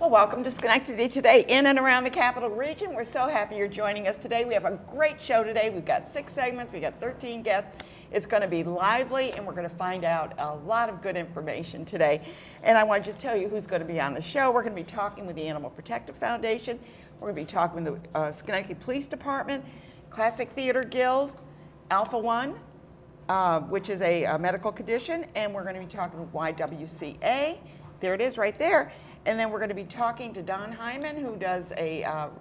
Well, welcome to Schenectady Today in and around the Capital Region. We're so happy you're joining us today. We have a great show today. We've got 6 segments. We've got 13 guests. It's going to be lively, and we're going to find out a lot of good information today. And I want to just tell you who's going to be on the show. We're going to be talking with the Animal Protective Foundation. We're going to be talking with the Schenectady Police Department, Classic Theater Guild, Alpha One, which is a medical condition, and we're going to be talking with YWCA. There it is right there. And then we're going to be talking to Don Hyman, who does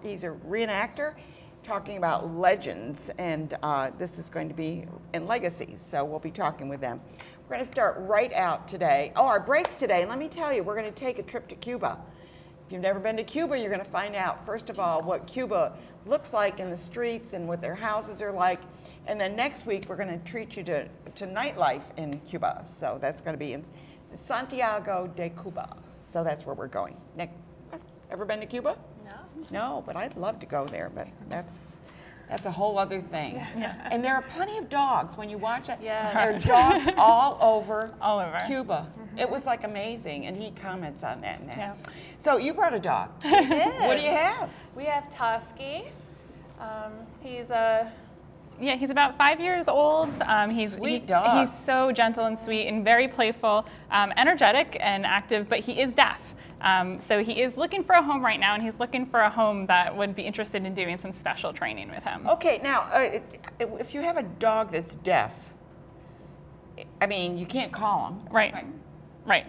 he's a reenactor, talking about legends, and this is going to be in legacies, so we'll be talking with them. We're going to start right out today. Oh, our breaks today, and let me tell you, we're going to take a trip to Cuba. If you've never been to Cuba, you're going to find out, first of all, what Cuba looks like in the streets and what their houses are like. And then next week, we're going to treat you to nightlife in Cuba. So that's going to be in Santiago de Cuba. So that's where we're going. Nick, ever been to Cuba? No. No, but I'd love to go there, but that's a whole other thing. Yes. And there are plenty of dogs when you watch it. Yes. There are dogs all over Cuba. Mm-hmm. It was like amazing, and he comments on that now. Yeah. So you brought a dog. We did. What do you have? We have Tusky. He's about 5 years old. Sweet dog. He's so gentle and sweet and very playful, energetic and active, but he is deaf. So he is looking for a home right now, and he's looking for a home that would be interested in doing some special training with him. Okay, now, if you have a dog that's deaf, I mean, you can't call him. Right.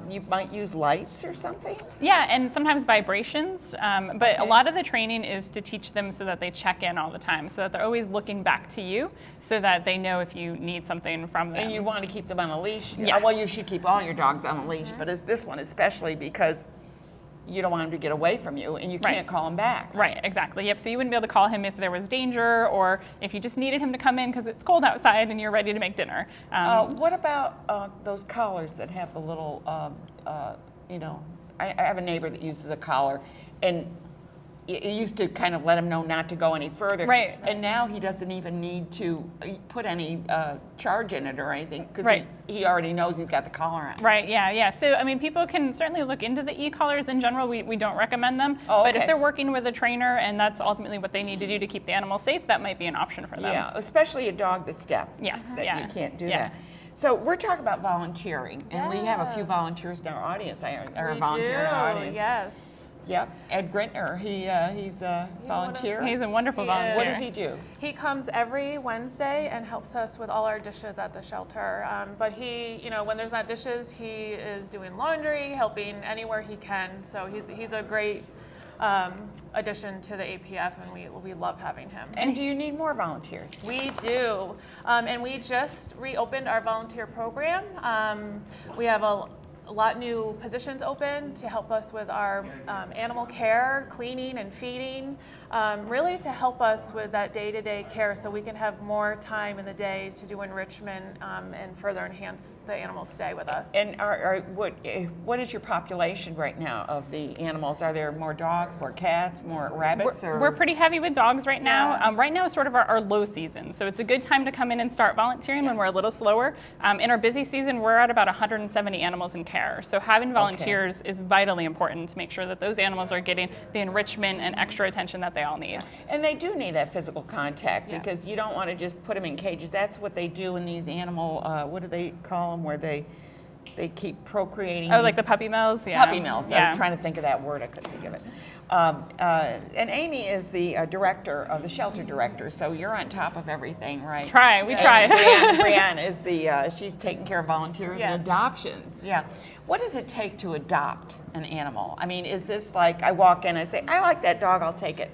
You might use lights or something? Yeah, and sometimes vibrations, but a lot of the training is to teach them so that they check in all the time, so that they're always looking back to you, so that they know if you need something from them. And you want to keep them on a leash? Yes. Well, you should keep all your dogs on a leash, but this one especially because you don't want him to get away from you, and you can't call him back. Right, exactly. Yep, so you wouldn't be able to call him if there was danger, or if you just needed him to come in because it's cold outside and you're ready to make dinner. What about those collars that have the little, you know, I have a neighbor that uses a collar, and it used to kind of let him know not to go any further. Right. And now he doesn't even need to put any charge in it or anything, because he already knows he's got the collar on. Right, yeah. So, I mean, people can certainly look into the e-collars. In general, we don't recommend them. Oh, okay. But if they're working with a trainer and that's ultimately what they need to do to keep the animal safe, that might be an option for them. Yeah, especially a dog that's deaf. Yes, that yeah. You can't do that. So we're talking about volunteering, and we have a few volunteers in our audience. Or a volunteer in our audience. Yes. Yep, Ed Grintner, he's a volunteer. He's a wonderful volunteer. What does he do? He comes every Wednesday and helps us with all our dishes at the shelter. But he, when there's not dishes, he is doing laundry, helping anywhere he can. So he's a great addition to the APF, and we love having him. And do you need more volunteers? We do, and we just reopened our volunteer program. We have a lot new positions open to help us with our animal care, cleaning and feeding, really to help us with that day-to-day care so we can have more time in the day to do enrichment and further enhance the animals' stay with us. And what is your population right now of the animals? Are there more dogs, more cats, more rabbits? We're pretty heavy with dogs right now. Right now is sort of our low season, so it's a good time to come in and start volunteering when we're a little slower. In our busy season, we're at about 170 animals in care. So having volunteers is vitally important to make sure that those animals are getting the enrichment and extra attention that they all need. And they do need that physical contact because you don't want to just put them in cages. That's what they do in these animal, what do they call them, where they keep procreating. Oh, like the puppy mills? Yeah. Puppy mills. I was trying to think of that word. I couldn't think of it. And Amy is the director, the shelter director, so you're on top of everything, right? We try. Brianne is she's taking care of volunteers and adoptions. Yeah. What does it take to adopt an animal? I mean, is this like I walk in and I say, I like that dog, I'll take it?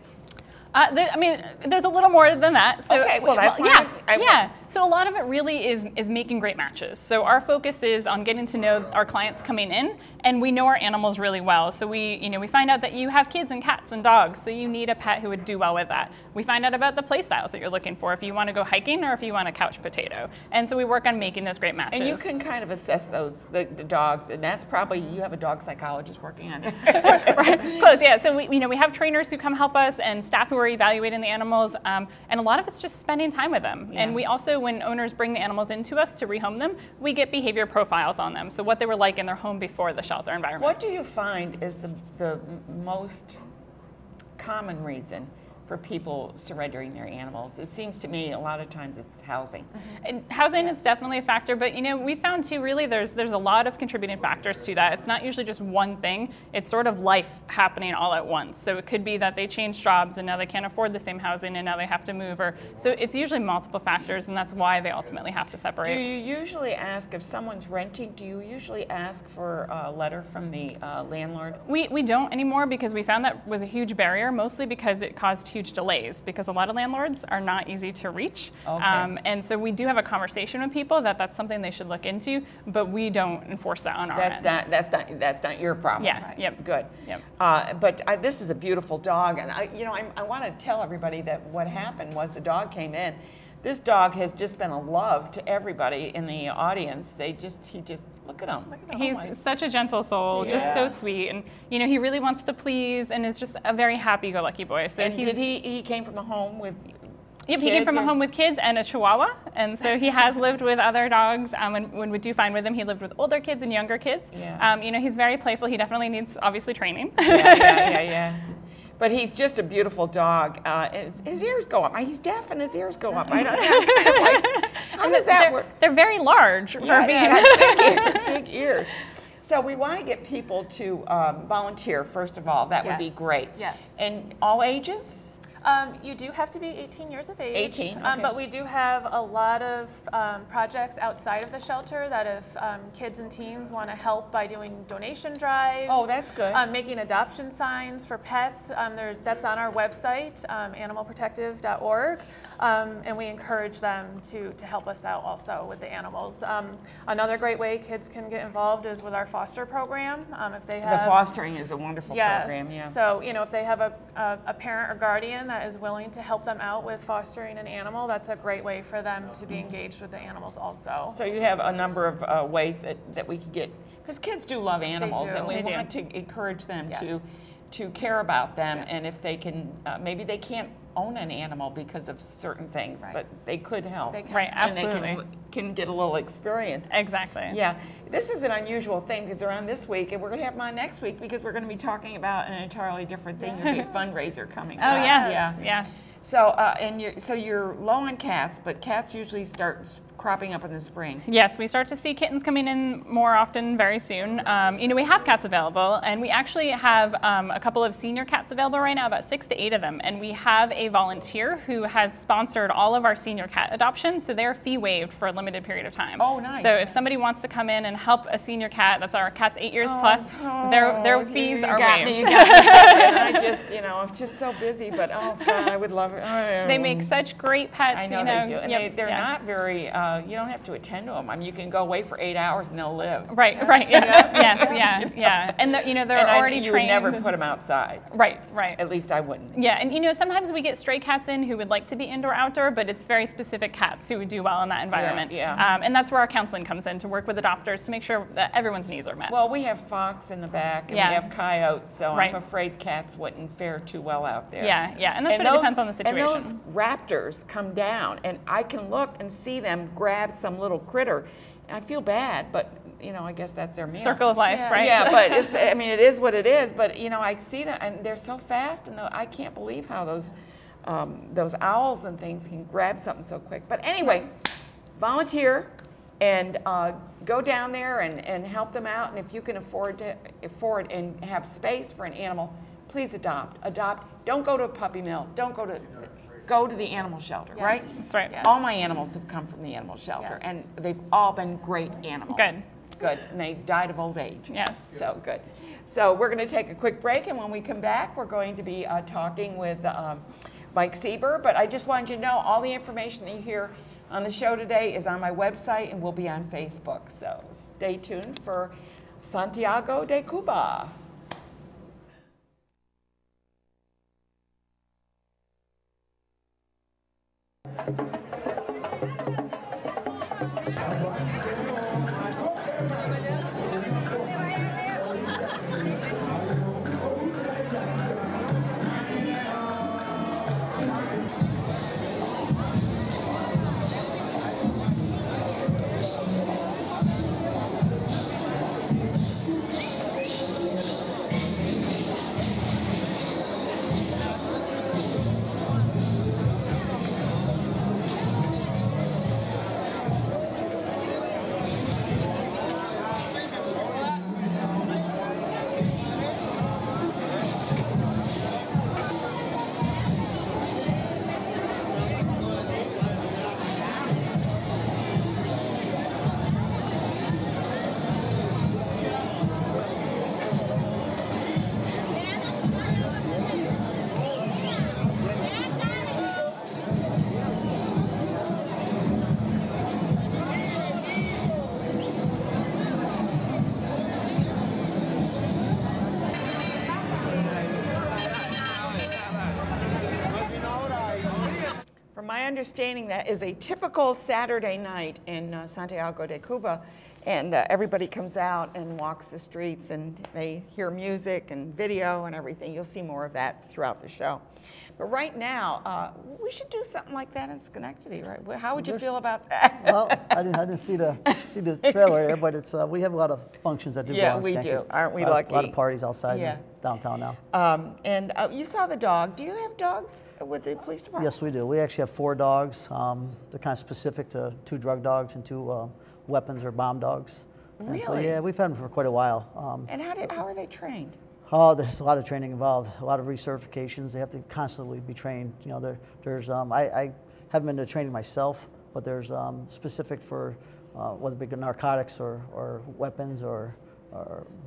There's a little more than that. So, okay, well, that's why So a lot of it really is making great matches. So our focus is on getting to know our clients coming in, and we know our animals really well. So we find out that you have kids and cats and dogs, so you need a pet who would do well with that. We find out about the play styles that you're looking for, if you want to go hiking or if you want a couch potato. And so we work on making those great matches. And you can kind of assess the dogs, and that's probably, you have a dog psychologist working on it. Right, close, yeah. So we have trainers who come help us and staff who are we're evaluating the animals, and a lot of it's just spending time with them. Yeah. And we also, when owners bring the animals into us to rehome them, we get behavior profiles on them, so what they were like in their home before the shelter environment. What do you find is the most common reason for people surrendering their animals? It seems to me a lot of times it's housing. And housing is definitely a factor, but we found too, really there's a lot of contributing factors to that. It's not usually just one thing. It's sort of life happening all at once. So it could be that they change jobs and now they can't afford the same housing and now they have to move. So it's usually multiple factors, and that's why they ultimately have to separate. Do you usually ask, if someone's renting, do you usually ask for a letter from the landlord? We don't anymore, because we found that was a huge barrier, mostly because it caused huge delays, because a lot of landlords are not easy to reach. Okay. And so we do have a conversation with people that that's something they should look into, but we don't enforce that on our end. That's not your problem. Yeah. Right? Yep. Good. Yep. But this is a beautiful dog, and I want to tell everybody that what happened was the dog came in. This dog has just been a love to everybody in the audience. He just look at him. He's such a gentle soul, just so sweet, and he really wants to please, and is just a very happy-go-lucky boy. So and he came from a home with Yep, he came from a home with kids and a Chihuahua, and so he has lived with other dogs. When we do find with him, he lived with older kids and younger kids. Yeah. He's very playful. He definitely needs, obviously, training. Yeah. But he's just a beautiful dog. His ears go up. He's deaf and his ears go up. I don't know. Kind of like, how does that work? They're very large for being big ears. So we want to get people to volunteer, first of all. That would be great. Yes. And all ages? You do have to be 18 years of age. 18, okay. But we do have a lot of projects outside of the shelter that if kids and teens want to help by doing donation drives. Oh, that's good. Making adoption signs for pets. That's on our website, animalprotective.org. And we encourage them to help us out also with the animals. Another great way kids can get involved is with our foster program. If they have, the fostering is a wonderful program. Yeah. So if they have a parent or guardian that is willing to help them out with fostering an animal, that's a great way for them to be engaged with the animals also. So you have a number of ways that we can get, because kids do love animals, and we want to encourage them to care about them, and if they can, maybe they can't own an animal because of certain things, but they could help. Right, absolutely. And they can get a little experience. Exactly. Yeah, this is an unusual thing because they're on this week, and we're going to have them on next week because we're going to be talking about an entirely different thing, your big fundraiser coming up. Oh, yes. Yeah. Yes. So you're low on cats, but cats usually start cropping up in the spring. Yes, we start to see kittens coming in more often very soon. We have cats available, and we actually have a couple of senior cats available right now, about 6 to 8 of them, and we have a volunteer who has sponsored all of our senior cat adoptions, so they're fee waived for a limited period of time. Oh, nice. So if somebody wants to come in and help a senior cat, that's our cat's 8 years plus, their fees are waived. You got me. And I just, I'm just so busy, but oh God, I would love it. They make such great pets. I know they do, and they're not very, you don't have to attend to them. I mean, you can go away for 8 hours and they'll live. Right, yes, yeah. And they're already trained. You would never put them outside. Right. At least I wouldn't. Yeah, and sometimes we get stray cats in who would like to be indoor, outdoor, but it's very specific cats who would do well in that environment. Yeah. And that's where our counseling comes in, to work with adopters to make sure that everyone's needs are met. Well, we have fox in the back, and we have coyotes, so I'm afraid cats wouldn't fare too well out there. Yeah, and that's what it depends on the situation. And those raptors come down, and I can look and see them grab some little critter. I feel bad, but I guess that's their meal. Circle of life, right? Yeah, but it is what it is. But I see that, and they're so fast, and I can't believe how those owls and things can grab something so quick. But anyway, volunteer and go down there and help them out. And if you can afford and have space for an animal, please adopt. Don't go to a puppy mill. Go to the animal shelter, right? That's right. Yes. All my animals have come from the animal shelter, and they've all been great animals. Good. And they died of old age. Yes. So good. So we're going to take a quick break, and when we come back, we're going to be talking with Mike Sieber. But I just wanted you to know all the information that you hear on the show today is on my website and will be on Facebook. So stay tuned for Santiago de Cuba. my understanding that is a typical Saturday night in Santiago de Cuba, and everybody comes out and walks the streets, and they hear music and video and everything. You'll see more of that throughout the show. But right now, we should do something like that in Schenectady, right? How would you feel about that? Well, I didn't see the trailer here, but it's we have a lot of functions that do go on in Schenectady. Yeah, we do. Aren't we lucky? A lot of parties outside downtown now. And you saw the dog. Do you have dogs with the police department? Yes, we do. We actually have 4 dogs. They're kind of specific to 2 drug dogs and 2 weapons or bomb dogs. Really? And so, yeah, we've had them for quite a while. And how are they trained? Oh, there's a lot of training involved, a lot of recertifications. They have to constantly be trained. You know, there's I haven't been to training myself, but there's specific for whether it be narcotics or weapons or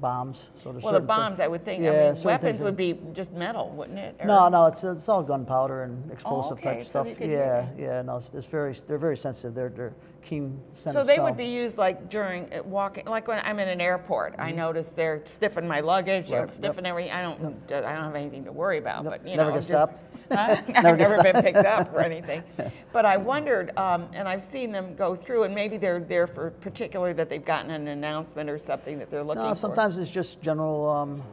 bombs. So well, the bombs, I would think. Yeah, I mean, weapons would be just metal, wouldn't it? Or? No, it's all gunpowder and explosive type so stuff. Yeah. No, they're very sensitive. They're keen scented. So they would be used like during walking, like when I'm in an airport. I notice they're stiffing my luggage and stiffing everything. I don't have anything to worry about. But you never know, get stopped. I've never been picked up or anything. But I wondered, and I've seen them go through, and maybe they're there for particularly that they've gotten an announcement or something that they're looking for. No, sometimes it's just general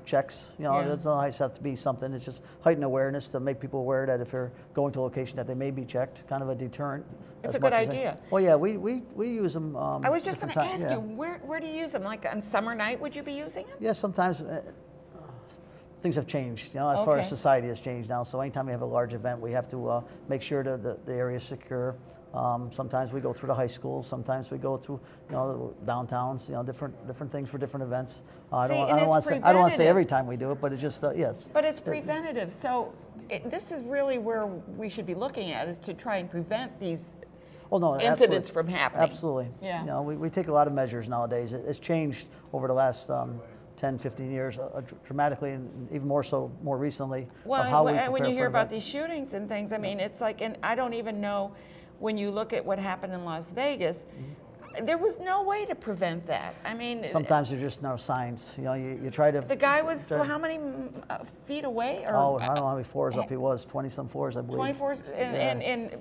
checks. You know, it doesn't always have to be something. It's just heightened awareness to make people aware that if they're going to a location that they may be checked, kind of a deterrent. It's a good idea. Well, yeah, we use them. I was just going to ask you, where do you use them? Like on summer night, would you be using them? Yeah, sometimes. Things have changed, you know, as far as society has changed now. So anytime we have a large event, we have to make sure that the area is secure. Sometimes we go through the high schools. Sometimes we go through, you know, downtowns. You know, different things for different events. I don't want to say every time we do it, but it's just yes. But it's preventative. So this is really where we should be looking at, is to try and prevent these incidents from happening. Absolutely. Yeah. You know, we take a lot of measures nowadays. It's changed over the last 10, 15 years dramatically, and even more so more recently. Well, when you hear about these shootings and things, I mean, it's like, and I don't even know, when you look at what happened in Las Vegas, there was no way to prevent that. I mean, sometimes there's just no signs. You know, you try to. The guy was how many feet away? Or, I don't know how many floors up he was. 20-some floors, I believe. 20 floors and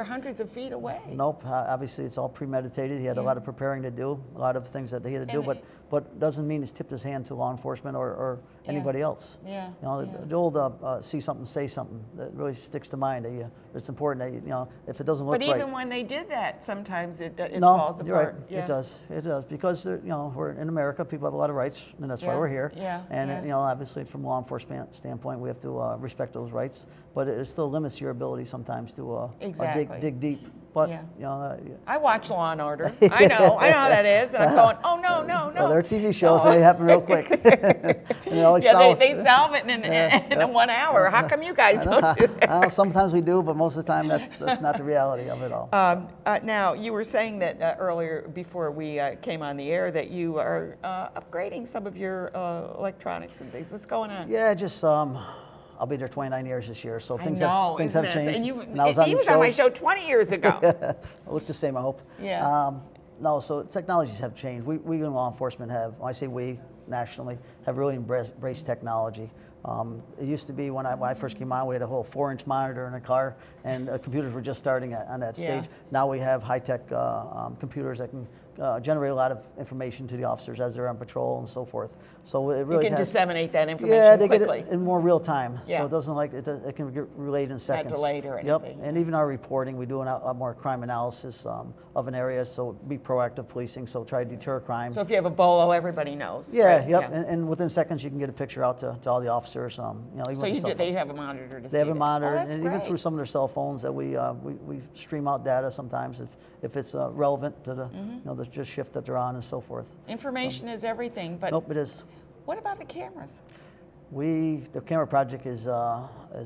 hundreds of feet away. Nope. Obviously, it's all premeditated. He had a lot of preparing to do, a lot of things that he had to do, but doesn't mean he's tipped his hand to law enforcement or anybody else. Yeah. You know, the old see something, say something, that really sticks to mind. It's important that you know, if it doesn't look right. But even when they did that, sometimes it falls apart. You're right. Yeah. It does, because you know, we're in America. People have a lot of rights, and that's why we're here. And you know, obviously, from a law enforcement standpoint, we have to respect those rights. But it still limits your ability sometimes to dig deep. But you know, I watch Law and Order. I know how that is, and I'm going, oh no. Well, they're TV shows, and they happen real quick. They solve it in 1 hour. How come you guys don't do that? Sometimes we do, but most of the time that's not the reality of it all. Now, you were saying that earlier, before we came on the air, that you are upgrading some of your electronics and things. What's going on? Yeah, just I'll be there 29 years this year, so things have changed. And he was on my show 20 years ago. I look the same, I hope. Yeah. No, so technologies have changed. We in law enforcement have, when I say we, nationally, have really embraced technology. It used to be when I first came on, we had a whole 4-inch monitor in a car, and computers were just starting on that stage. Now we have high-tech computers that can generate a lot of information to the officers as they're on patrol and so forth. So it really you can disseminate that information quickly. Get it in more real time. So it doesn't it can get relayed in seconds. Not delayed or anything. Yep. And even our reporting, we do a lot more crime analysis of an area. So be proactive policing. So try to deter crime. So if you have a bolo, everybody knows. Yeah. Right? Yep. And within seconds, you can get a picture out to all the officers. You know, even so they have a monitor to see. They have a monitor, and even through some of their cell phones that we stream out data sometimes if it's relevant to the you know, the just shift that they're on and so forth. Information is everything, but nope, it is. What about the cameras? The camera project is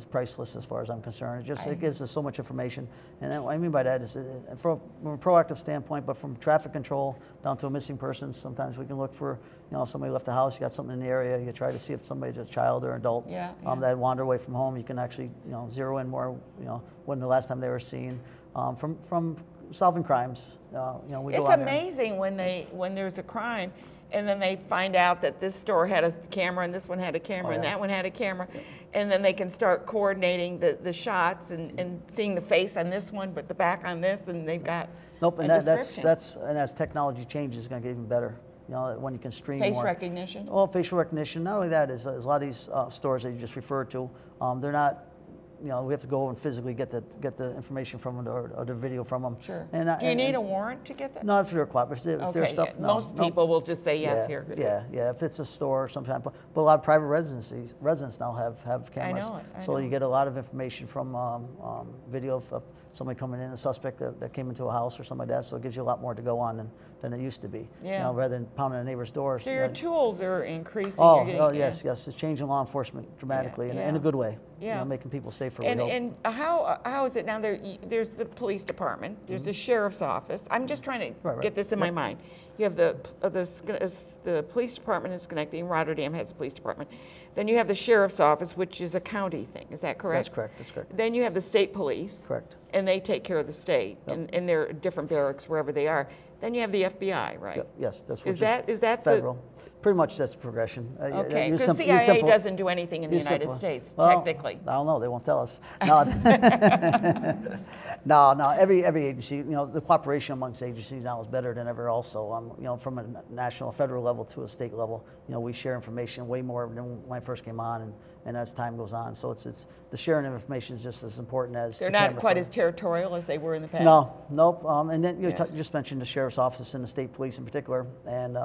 priceless as far as I'm concerned. It gives us so much information, and what I mean by that is from a proactive standpoint, but from traffic control down to a missing person. Sometimes we can look for, you know, if somebody left the house, you got something in the area, you try to see if somebody's a child or adult that wandered away from home. You can actually, you know, zero in more, you know, when the last time they were seen. From solving crimes, you know, we go It's on amazing when there's a crime. and then they find out that this store had a camera and this one had a camera and that one had a camera, and then they can start coordinating the shots and seeing the face on this one but the back on this, and they've got and as technology changes, it's going to get even better. You know, when you can stream face more. recognition. Well, facial recognition. Not only that, is a lot of these stores that you just referred to, they're not. You know, we have to go and physically get the information from them or the video from them. Sure. Do you need a warrant to get that? Not if they're cooperative. If there's stuff, no. Most people will just say yes here. Yeah. If it's a store, sometimes. But a lot of private residents now have cameras. I know it. So you get a lot of information from video of somebody coming in, a suspect that came into a house or something like that. So it gives you a lot more to go on than it used to be. Yeah. You know, rather than pounding a neighbor's doors. So your tools are increasing. Yes. It's changing law enforcement dramatically in a good way. Yeah. You know, making people safer. And how is it now? There's the police department. There's the sheriff's office. I'm just trying to get this in my mind. You have the police department in Schenectady. Rotterdam has a police department. Then you have the sheriff's office, which is a county thing. Is that correct? That's correct. Then you have the state police. Correct. And they take care of the state, and they're different barracks wherever they are. Then you have the FBI, right? Yes, that's is that federal. Pretty much that's the progression. Okay, because CIA doesn't do anything in the United States, technically. I don't know. They won't tell us. No, no. Every agency, you know, the cooperation amongst agencies now is better than ever. Also, you know, from a national, federal level to a state level, you know, we share information way more than when I first came on, and as time goes on, so it's the sharing of information is just as important as they're not quite as territorial as they were in the past. Nope. And then you just mentioned the sheriff's office and the state police in particular, and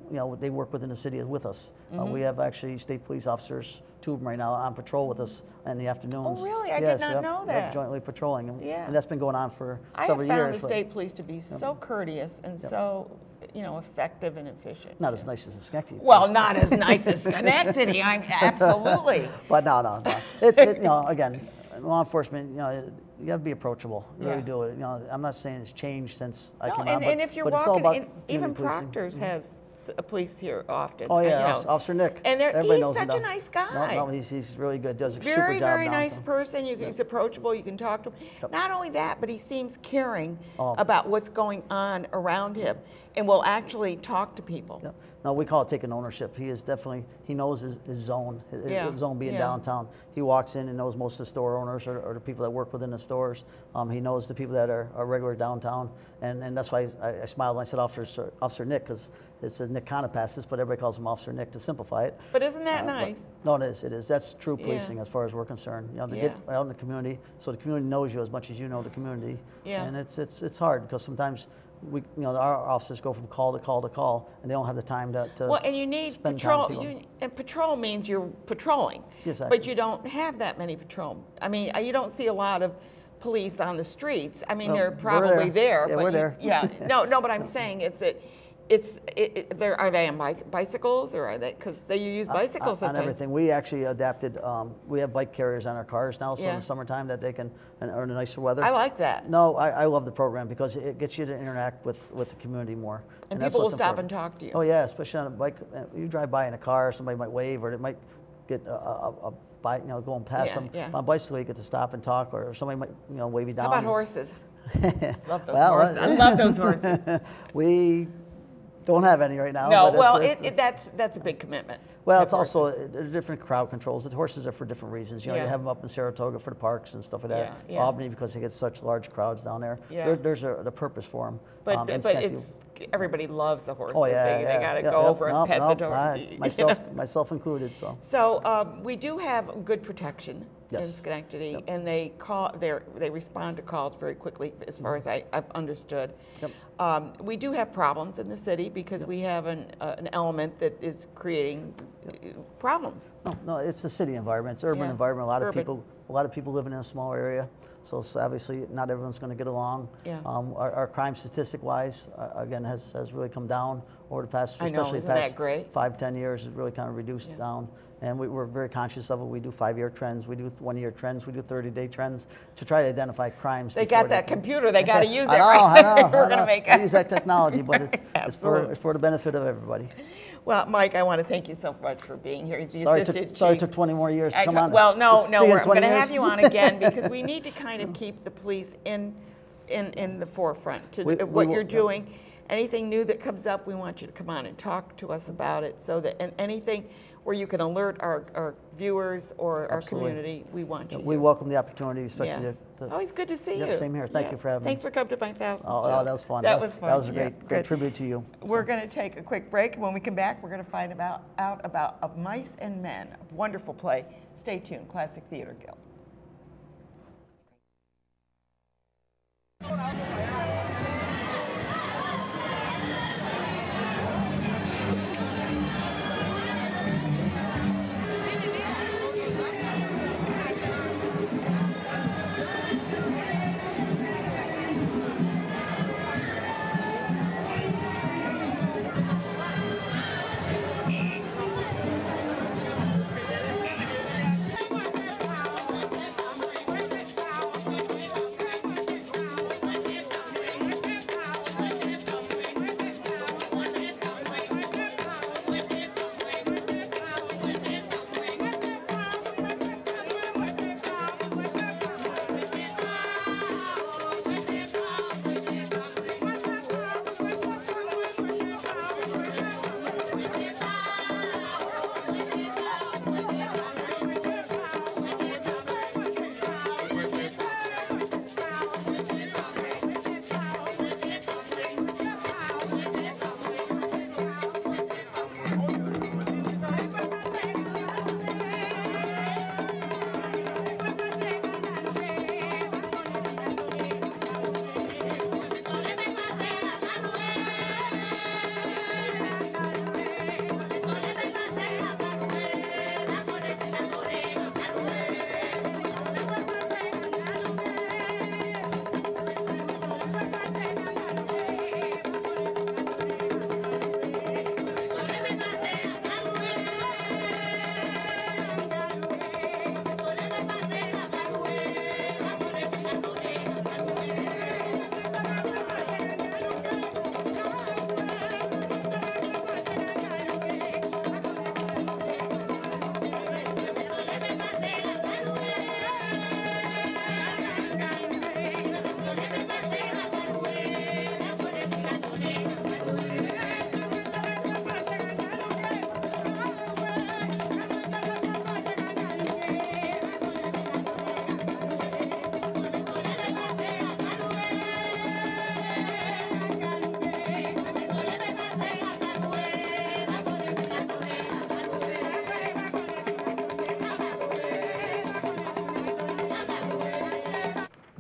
you know, they work within the city with us. We have actually state police officers, 2 of them right now, on patrol with us in the afternoons. Oh, really? I did not know that. Jointly patrolling, and that's been going on for several years. I have found the state police to be so courteous and so, you know, effective and efficient. Not as nice as the Schenectady. Well, not as nice as Schenectady. Absolutely. But no. It's you know, again, law enforcement, you know, you got to be approachable. You really do it. You know, I'm not saying it's changed since I came on, and if you're but it's all about even Proctor's has a police here often. Oh yeah, you know. Officer Nick. And he's such a nice guy. No, he's really good. Does a super job. Very nice person. He's approachable. You can talk to him. Not only that, but he seems caring about what's going on around him, and will actually talk to people. No, we call it taking ownership. He is definitely, he knows his zone, his zone being downtown. He walks in and knows most of the store owners or the people that work within the stores. He knows the people that are regular downtown. And that's why I smiled when I said Officer Nick, because it says Nick Conopasses, but everybody calls him Officer Nick to simplify it. But isn't that nice? No, it is. That's true policing as far as we're concerned. You know, to get out in the community, so the community knows you as much as you know the community. And it's hard because sometimes our officers go from call to call to call, and they don't have the time to well, and you need patrol. And patrol means you're patrolling, but you don't have that many patrol. I mean, you don't see a lot of police on the streets. I mean, they're probably there. Yeah, but we're there. No, but I'm saying are they on bicycles, or are they, because they use bicycles on everything. We actually adapted. We have bike carriers on our cars now, so in the summertime that they can, or in the nicer weather. I like that. No, I love the program because it gets you to interact with the community more. And people will stop and talk to you. Oh yeah, especially on a bike. You drive by in a car, somebody might wave, or it might get a bike, going past them. On a bicycle, you get to stop and talk, or somebody might wave you down. How about horses? Love those horses. I love those horses. We don't have any right now. No, well, that's a big commitment. Well, it's also different crowd controls. The horses are for different reasons. You have them up in Saratoga for the parks and stuff like that. Albany, because they get such large crowds down there. There's the purpose for them. But everybody loves the horses. Oh yeah, they got to go over and pet the dog. Myself included. So we do have good protection in Schenectady, and they respond to calls very quickly, as far as I've understood. We do have problems in the city because we have an element that is creating problems. No, it's a city environment. It's an urban environment. A lot of people living in a small area. So obviously, not everyone's going to get along. Our crime statistic-wise, again, has really come down over the past, especially the past 5-10 years. It's really kind of reduced down, and we're very conscious of it. We do 5-year trends, we do 1-year trends, we do 30-day trends to try to identify crimes. They got that computer. They got to use it. I know. We're going to make it. We use that technology, but it's for the benefit of everybody. Well, Mike, I want to thank you so much for being here. Sorry it took 20 more years to come on. Well, no, we're going to have you on again because we need to kind of keep the police in the forefront to what you're doing. anything new that comes up, we want you to come on and talk to us about it. So that, and anything where you can alert our viewers or our community, we want you. We welcome the opportunity, especially Always good to see you. Same here. Thank you for having me. Thanks for coming to my house. Oh, that was fun. That was fun. That was a great tribute to you. We're going to take a quick break. When we come back, we're going to find out about Of Mice and Men, a wonderful play. Stay tuned. Classic Theater Guild.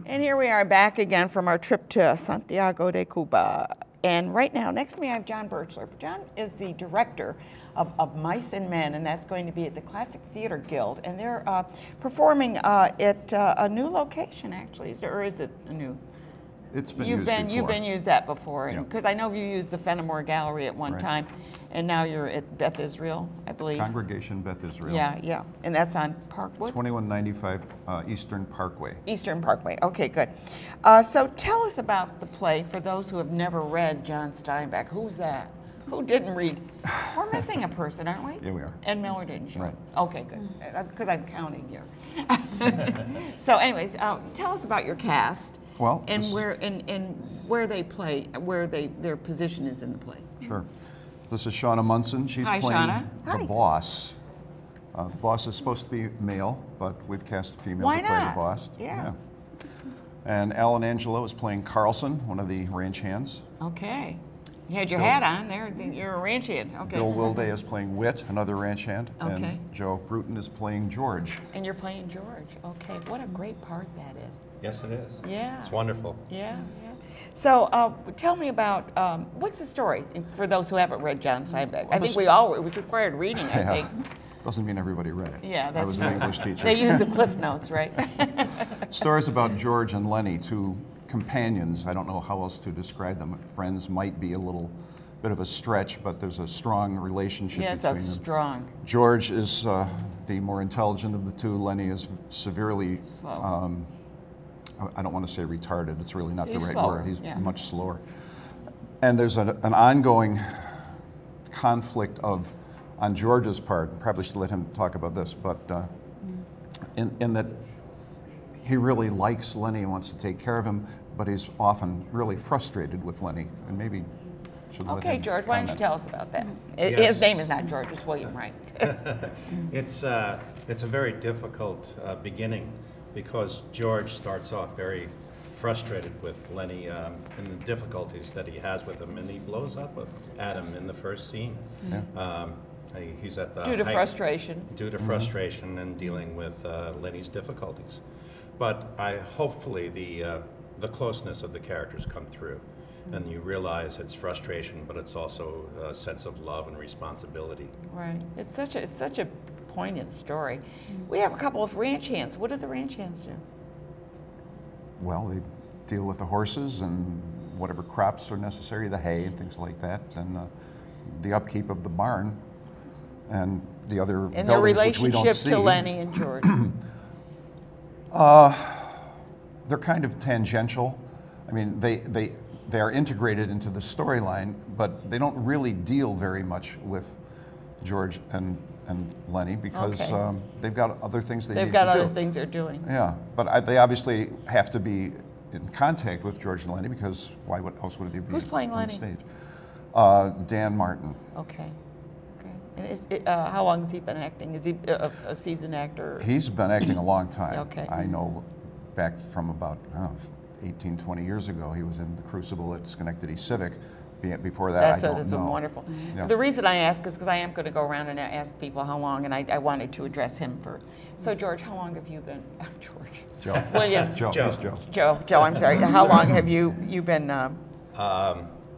And here we are back again from our trip to Santiago de Cuba. And right now, next to me, I have John Birchler. John is the director of Mice and Men, and that's going to be at the Classic Theater Guild. And they're performing at a new location, actually. Or is it a new? It's been used before. You've been used that before, because Yep. I know you used the Fenimore Gallery at one time, and now you're at Beth Israel, I believe. Congregation Beth Israel. Yeah, and that's on Parkwood? 2195 Eastern Parkway. Eastern Parkway, okay, good. So tell us about the play for those who have never read John Steinbeck. Who's that? Who didn't read? We're missing a person, aren't we? Yeah, we are. Ed Miller didn't show. Right. Okay, good, because I'm counting you. So anyways, tell us about your cast. Well, and where they play, their position is in the play. Sure. This is Shauna Munson. She's Hi, playing Shauna. the Hi. boss. The boss is supposed to be male, but we've cast a female Why to play not? the boss. Yeah. And Alan Angelo is playing Carlson, one of the ranch hands. Okay. You had your hat on there. You're a ranch hand. Okay. Bill Wilday is playing Wit, another ranch hand. Okay. And Joe Bruton is playing George. And you're playing George. Okay. What a great part that is. Yes, it is. Yeah. It's wonderful. Yeah. So tell me about, what's the story for those who haven't read John Steinbeck? I think it was required reading, I think. Doesn't mean everybody read it. Yeah, that's I was true. an English teacher. They use the Cliff Notes, right? Stories about George and Lenny, two companions. I don't know how else to describe them. Friends might be a little bit of a stretch, but there's a strong relationship Yeah, between it's them. strong. George is the more intelligent of the two. Lenny is severely, Slow. I don't want to say retarded, it's really not He's the right slower, word. He's yeah. much slower. And there's an ongoing conflict on George's part, probably should let him talk about this, but in that he really likes Lenny and wants to take care of him, but he's often really frustrated with Lenny and maybe should let Okay, him George, why don't you comment. tell us about that? Yes. His name is not George, it's William, right? It's a very difficult beginning because George starts off very frustrated with Lenny and the difficulties that he has with him, and he blows up at him in the first scene. Yeah. He's at the Due to height- frustration. Due to frustration and dealing with Lenny's difficulties, but hopefully the closeness of the characters come through, and you realize it's frustration, but it's also a sense of love and responsibility. Right. It's such a poignant story. We have a couple of ranch hands. What do the ranch hands do? Well, they deal with the horses and whatever crops are necessary, the hay and things like that, and the upkeep of the barn and the other And their buildings which we don't relationship see. to Lenny and George. They're kind of tangential. I mean, they are integrated into the storyline, but they don't really deal very much with George and Lenny because Okay. they've got other things they They've need got to do. other things they're doing. Yeah, but they obviously have to be in contact with George and Lenny because why else would they be Who's playing on Lenny? stage? Dan Martin. Okay. Okay. And how long has he been acting? Is he a seasoned actor? He's been acting a long time. Okay. I know back from about 18, 20 years ago, he was in The Crucible at Schenectady Civic. Before that, I don't That's know. wonderful. Yeah. The reason I ask is because I am going to go around and ask people how long, and I wanted to address him first. So, George, how long have you been? George. Joe. William. Joe. Joe. Yes, Joe. Joe, I'm sorry. How long have you been?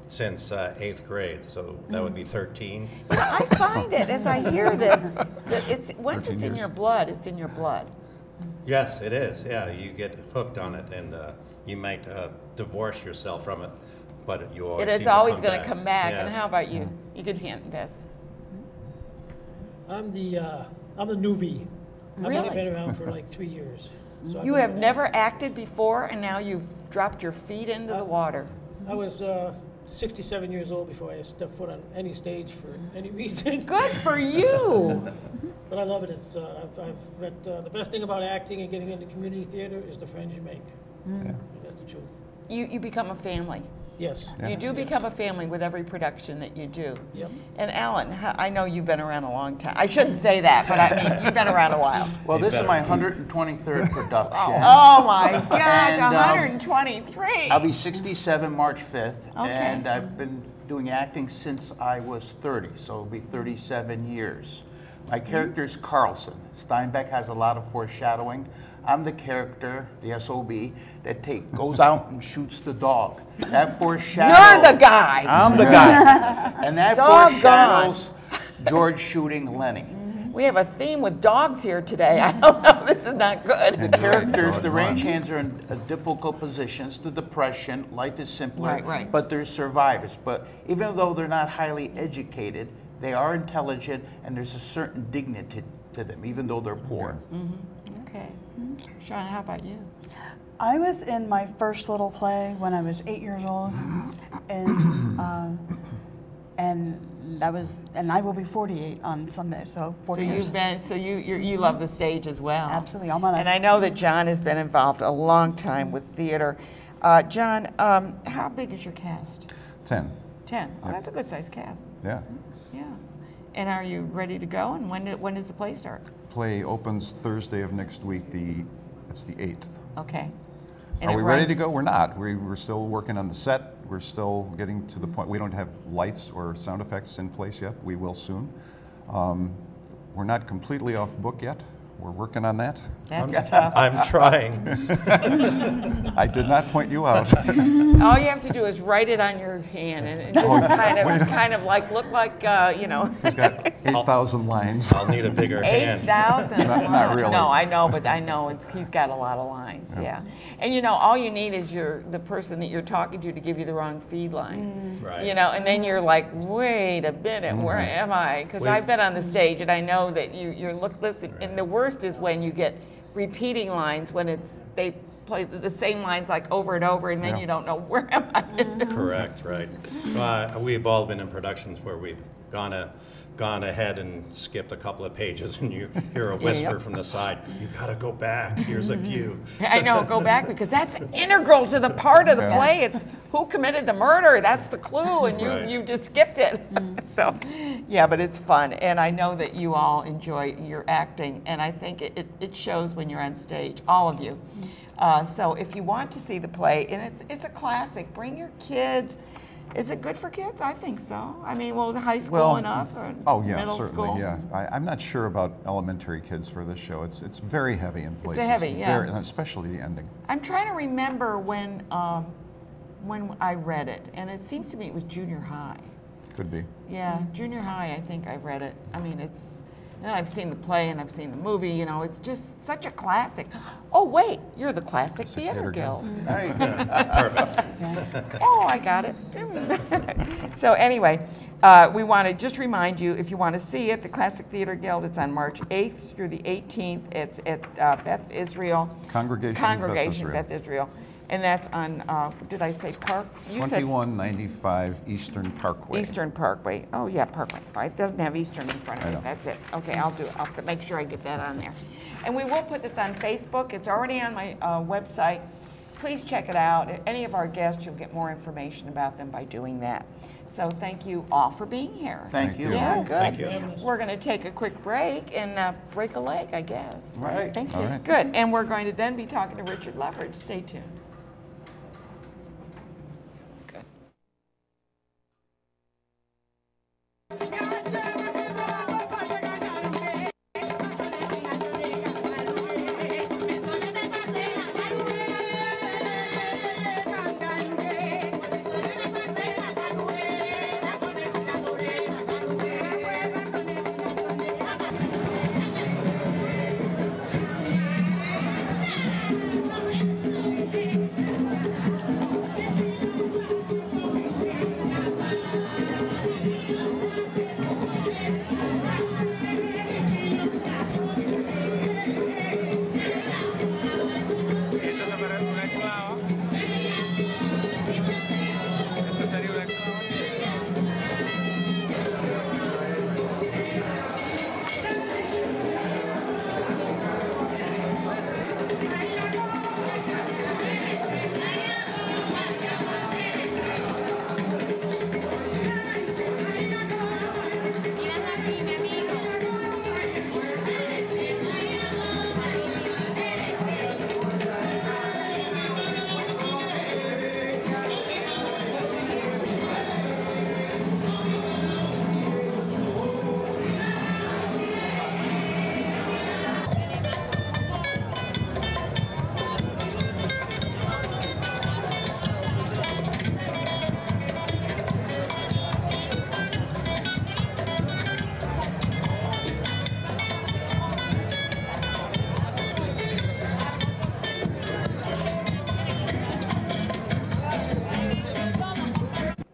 Since 8th grade, so that would be 13. I find it as I hear this, that once 13 it's in years. your blood, it's in your blood. Yes, it is. Yeah, you get hooked on it, and you might divorce yourself from it, but you always. It's seem always to going to come back. Yes. And how about you? You could hand this. I'm the newbie. I've Really? only been around for like 3 years. So I've You been have around- never acted before, and now you've dropped your feet into the water. I was 67 years old before I stepped foot on any stage for any reason. Good for you. But I love it. It's I've read the best thing about acting and getting into community theater is the friends you make. Yeah. That's the truth. You become a family. Yes. You do become a family with every production that you do. Yep. And Alan, I know you've been around a long time. I shouldn't say that, but I mean, you've been around a while. Well, You this is better. my 123rd production. Oh my gosh, And, 123. I'll be 67 March 5th, Okay. and I've been doing acting since I was 30, so it'll be 37 years. My character is Carlson. Steinbeck has a lot of foreshadowing. I'm the character, the SOB, that goes out and shoots the dog. That foreshadows. You're the guy. I'm the guy. And that Doggone. foreshadows George shooting Lenny. We have a theme with dogs here today. I don't know, this is not good. The characters, the Doggone. range hands are in difficult positions, the depression, life is simpler, Right. but they're survivors. But even though they're not highly educated, they are intelligent and there's a certain dignity to them, even though they're poor. Okay. Sean, how about you? I was in my first little play when I was 8 years old, and I will be 48 on Sunday, so 40 years. You love the stage as well. Absolutely, all my life. And I know that John has been involved a long time with theater. John, how big is your cast? 10. 10. Oh, that's a good sized cast. Yeah. Yeah. And are you ready to go? And when does the play start? Play opens Thursday of next week. It's the 8th. Okay. And Are it we ready to runs- go? We're not. We're still working on the set. We're still getting to the point. We don't have lights or sound effects in place yet. We will soon. We're not completely off book yet. We're working on that. That's tough. I'm trying. I did not point you out. All you have to do is write it on your hand, and it just kind of like look like He's got 8,000 lines. I'll need a bigger hand. 8,000. Not really. No, I know, but I know he's got a lot of lines. Yeah. And all you need is the person that you're talking to give you the wrong feed line. Right. And then you're like, wait a minute, where am I? Because I've been on the stage, and I know that listen. And the worst is when you get repeating lines when they play the same lines like over and over, and then you don't know where am I. Correct, right. We've all been in productions where we've gone ahead and skipped a couple of pages, and you hear a whisper from the side, you gotta go back, here's a cue. I know, go back, because that's integral to the part of the play. It's who committed the murder, that's the clue, and you just skipped it. So, yeah, but it's fun, and I know that you all enjoy your acting, and I think it shows when you're on stage, all of you. So if you want to see the play, and it's a classic, bring your kids. Is it good for kids? I think so. I mean, well, high school and up, or middle certainly, school? yeah. I'm not sure about elementary kids for this show. It's very heavy in places. It's heavy, yeah. Especially the ending. I'm trying to remember when I read it, and it seems to me it was junior high. Could be. Yeah, junior high, I think I read it. I mean, and I've seen the play and I've seen the movie, you know, it's just such a classic. Oh, wait, you're the Classic Theater Guild. Perfect. Oh, I got it. So anyway, we want to just remind you, if you want to see it, the Classic Theater Guild, it's on March 8th through the 18th. It's at Beth Israel. Congregation Beth Israel. And that's on, did I say Park? You 2195 Eastern Parkway. Eastern Parkway. Oh, yeah, Parkway. It doesn't have Eastern in front of it. That's it. Okay, I'll make sure I get that on there. And we will put this on Facebook. It's already on my website. Please check it out. Any of our guests, you'll get more information about them by doing that. So thank you all for being here. Thank you. Yeah, good. Thank you. We're going to take a quick break and break a leg, I guess. Right. Thank you. All right. Good. And we're going to then be talking to Richard Leverage. Stay tuned.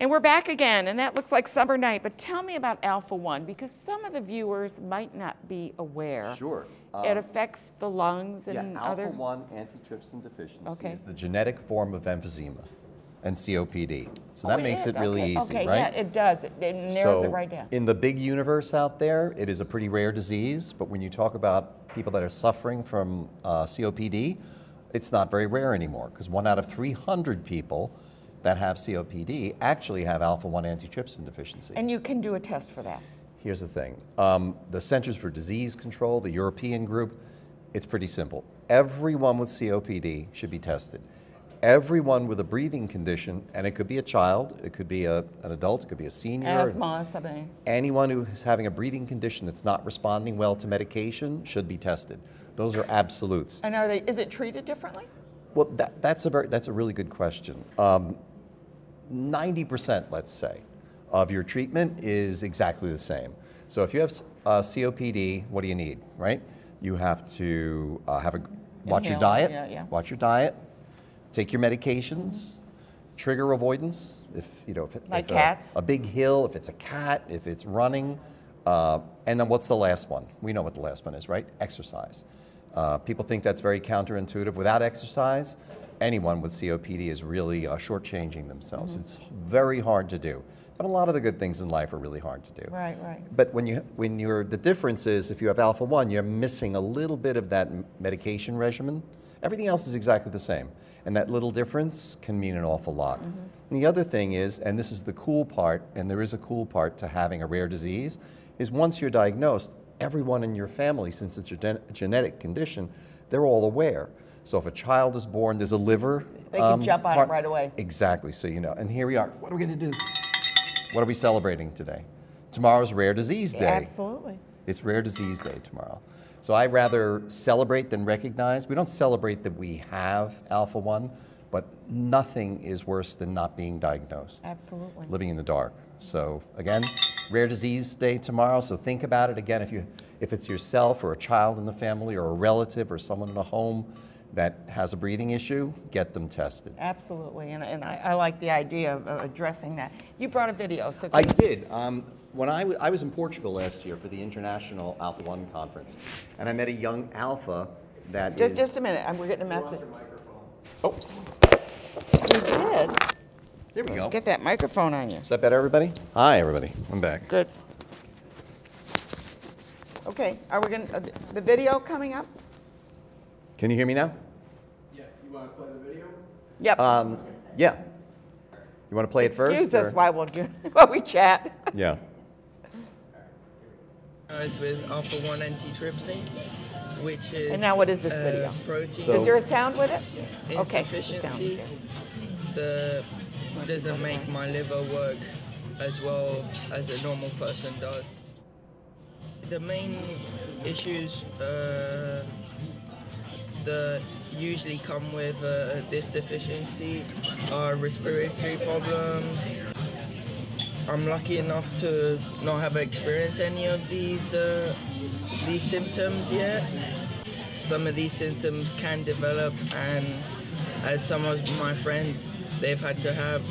And we're back again, and that looks like summer night. But tell me about Alpha 1, because some of the viewers might not be aware. Sure. It affects the lungs and other... Alpha 1 antitrypsin deficiency is the genetic form of emphysema and COPD. So that makes it really easy, right? Yeah, it does. It narrows it right down. In the big universe out there, it is a pretty rare disease, but when you talk about people that are suffering from COPD, it's not very rare anymore, because 1 out of 300 people that have COPD actually have alpha-1 antitrypsin deficiency. And you can do a test for that. Here's the thing. The Centers for Disease Control, the European group, it's pretty simple. Everyone with COPD should be tested. Everyone with a breathing condition, and it could be a child, it could be an adult, it could be a senior. Asthma, something. Anyone who is having a breathing condition that's not responding well to medication should be tested. Those are absolutes. And is it treated differently? Well, that's a really good question. 90%, let's say, of your treatment is exactly the same. So if you have COPD, what do you need, right? You have to watch your diet, watch your diet, take your medications, trigger avoidance, if cats, a big hill, if it's a cat, if it's running, and then what's the last one? We know what the last one is, right? Exercise. People think that's very counterintuitive. Without exercise, anyone with COPD is really shortchanging themselves. It's very hard to do. But a lot of the good things in life are really hard to do. Right, right. But the difference is if you have alpha-1, you're missing a little bit of that medication regimen. Everything else is exactly the same. And that little difference can mean an awful lot. And the other thing is, and this is the cool part, and there is a cool part to having a rare disease, is once you're diagnosed, everyone in your family, since it's a genetic condition, they're all aware. So if a child is born, there's a liver. They can jump on it right away. Exactly, so you know. And here we are. What are we going to do? What are we celebrating today? Tomorrow's Rare Disease Day. Absolutely. It's Rare Disease Day tomorrow. So I rather celebrate than recognize. We don't celebrate that we have alpha-1, but nothing is worse than not being diagnosed. Absolutely. Living in the dark. So again, Rare Disease Day tomorrow, so think about it again. If it's yourself or a child in the family or a relative or someone in a home that has a breathing issue, get them tested. Absolutely, and I like the idea of addressing that. You brought a video. So I did. When I was in Portugal last year for the International Alpha-1 Conference, and I met a young alpha that Just a minute, we're getting a message. Oh. You did? There we go. Get that microphone on you. Is that better, everybody? Hi, everybody. I'm back. Good. Okay, are we going to, the video coming up? Can you hear me now? Yeah, you want to play the video? Yep. Yeah. You want to play it first? Excuse us while we chat. Yeah. With alpha-1 antitrypsin, which is And now what is this video? Protein. So- Is there a sound with it? Okay. the Insufficiency sound is here. doesn't make my liver work as well as a normal person does. The main issues that usually come with this deficiency are respiratory problems. I'm lucky enough to not have experienced any of these symptoms yet. Some of these symptoms can develop, and as some of my friends, they've had to have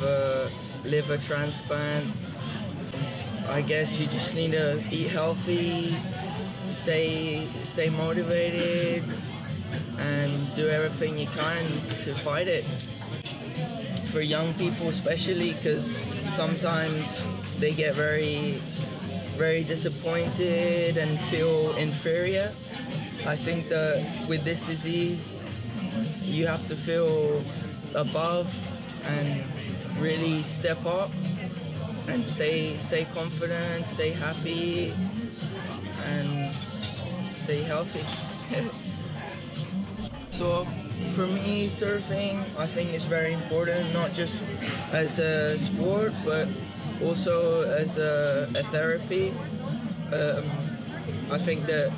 liver transplants. I guess you just need to eat healthy, stay motivated, and do everything you can to fight it. For young people especially, because sometimes they get very, very disappointed and feel inferior. I think that with this disease, you have to feel above and really step up and stay confident, stay happy, and stay healthy. So for me, surfing, I think is very important, not just as a sport, but also as a therapy. I think that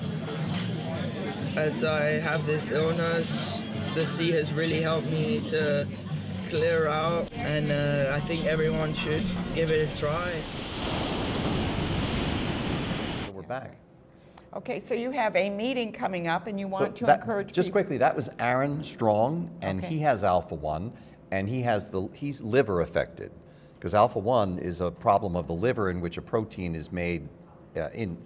as I have this illness, the sea has really helped me to clear out, and I think everyone should give it a try. We're back. Okay, so you have a meeting coming up, and you want to that, encourage just people. quickly, that was Aaron Strong, and Okay. he has alpha-1, and he's liver affected, because alpha-1 is a problem of the liver in which a protein is made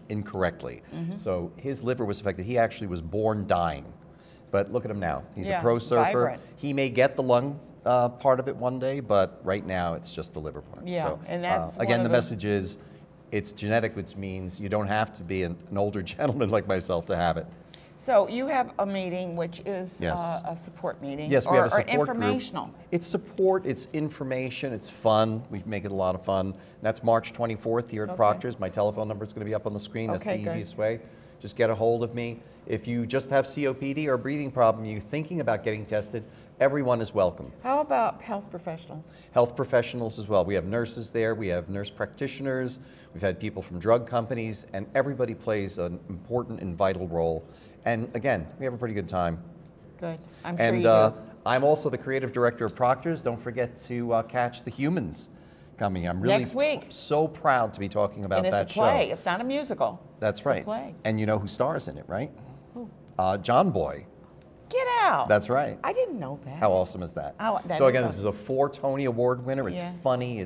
incorrectly. So his liver was affected. He actually was born dying, but look at him now. He's a pro surfer. Vibrant. He may get the lung part of it one day, but right now it's just the liver part. Yeah, So, and that's again, one the of the- message is it's genetic, which means you don't have to be an older gentleman like myself to have it. So you have a meeting, which is Yes. a support meeting. Yes, we have a support or informational. group. It's support, it's information, it's fun. We make it a lot of fun. That's March 24th here at Okay. Proctor's. My telephone number is going to be up on the screen. That's Okay, the good. easiest way. Just get a hold of me. If you just have COPD or a breathing problem, you're thinking about getting tested, everyone is welcome. How about health professionals? Health professionals as well. We have nurses there, we have nurse practitioners, we've had people from drug companies, and everybody plays an important and vital role. And again, we have a pretty good time. Good. I'm sure And you do. I'm also the creative director of Proctor's. Don't forget to catch The Humans coming. I'm really Next week. so proud to be talking about And it's that a play. show. It's not a musical. That's It's right. a play. And you know who stars in it, right? Who? John Boy. Get out. That's right. I didn't know that. How awesome is that? Oh, that so is again, awesome. this is a 4 Tony Award winner. It's Yeah. funny.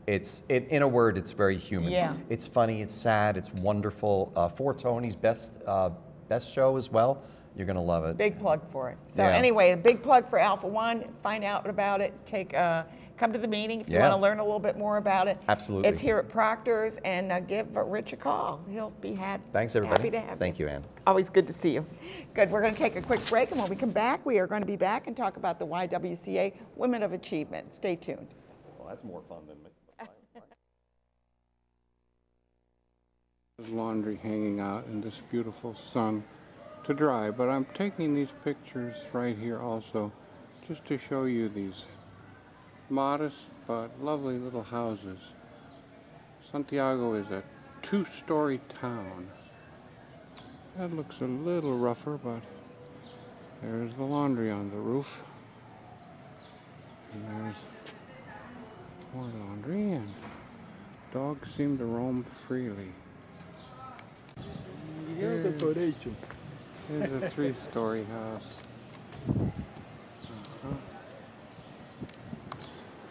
In a word, it's very human. Yeah. It's funny. It's sad. It's wonderful. 4 Tonys, best show as well. You're going to love it. Big plug for it. So Yeah. anyway, a big plug for Alpha One. Find out about it. Come to the meeting if you want to learn a little bit more about it. Absolutely. It's here at Proctor's, and give Rich a call. He'll be Thanks, everybody. happy to have you. Thank you, Ann. Always good to see you. Good. We're going to take a quick break, and when we come back, we are going to be back and talk about the YWCA Women of Achievement. Stay tuned. Well, that's more fun than me. There's laundry hanging out in this beautiful sun to dry, but I'm taking these pictures right here also just to show you these modest but lovely little houses. Santiago is a two-story town. That looks a little rougher, but there's the laundry on the roof. And there's more laundry, and dogs seem to roam freely. Here's a three-story house.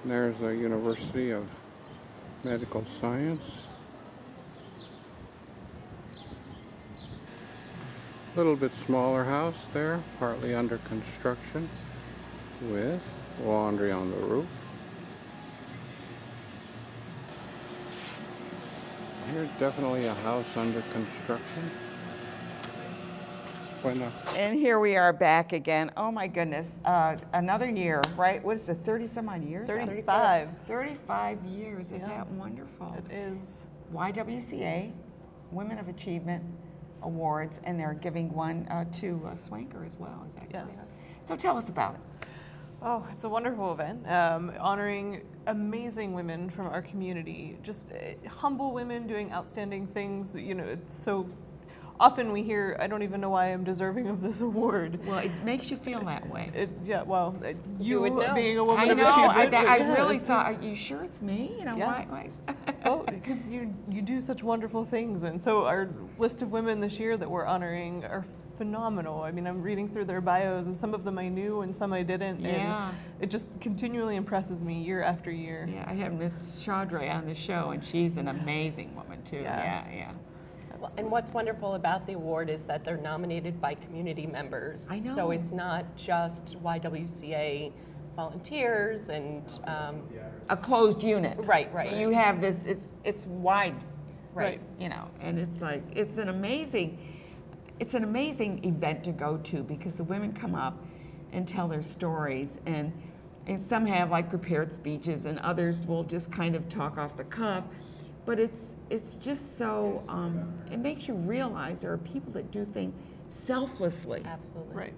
There's a University of Medical Science. A little bit smaller house there, partly under construction, with laundry on the roof. Here's definitely a house under construction. Bueno. And here we are back again. Oh my goodness, another year, right? What is it, 30 some odd years? 35. 35 years, is that wonderful? It is. YWCA, Women of Achievement Awards, and they're giving one to Swanker as well, is that correct? Yes. So tell us about it. Oh, it's a wonderful event, honoring amazing women from our community, just humble women doing outstanding things. You know, it's so often we hear, I don't even know why I'm deserving of this award. Well, it makes you feel that way. Yeah, well, you would know. being a woman I of know, achievement. I really thought, are you sure it's me? You know, yes. why? Oh, because you do such wonderful things. And so our list of women this year that we're honoring are phenomenal. I mean, I'm reading through their bios, and some of them I knew and some I didn't. Yeah. And it just continually impresses me year after year. Yeah, I had Miss Chaudry on the show, and she's an amazing woman, too. Yes. Yeah. Well, and what's wonderful about the award is that they're nominated by community members. I know. So it's not just YWCA volunteers and a closed unit. Right. You have this. It's wide. Right. You know, and it's like it's an amazing event to go to because the women come up and tell their stories, and some have like prepared speeches, and others will just kind of talk off the cuff. But it's just so, it makes you realize there are people that do things selflessly. Absolutely. Right.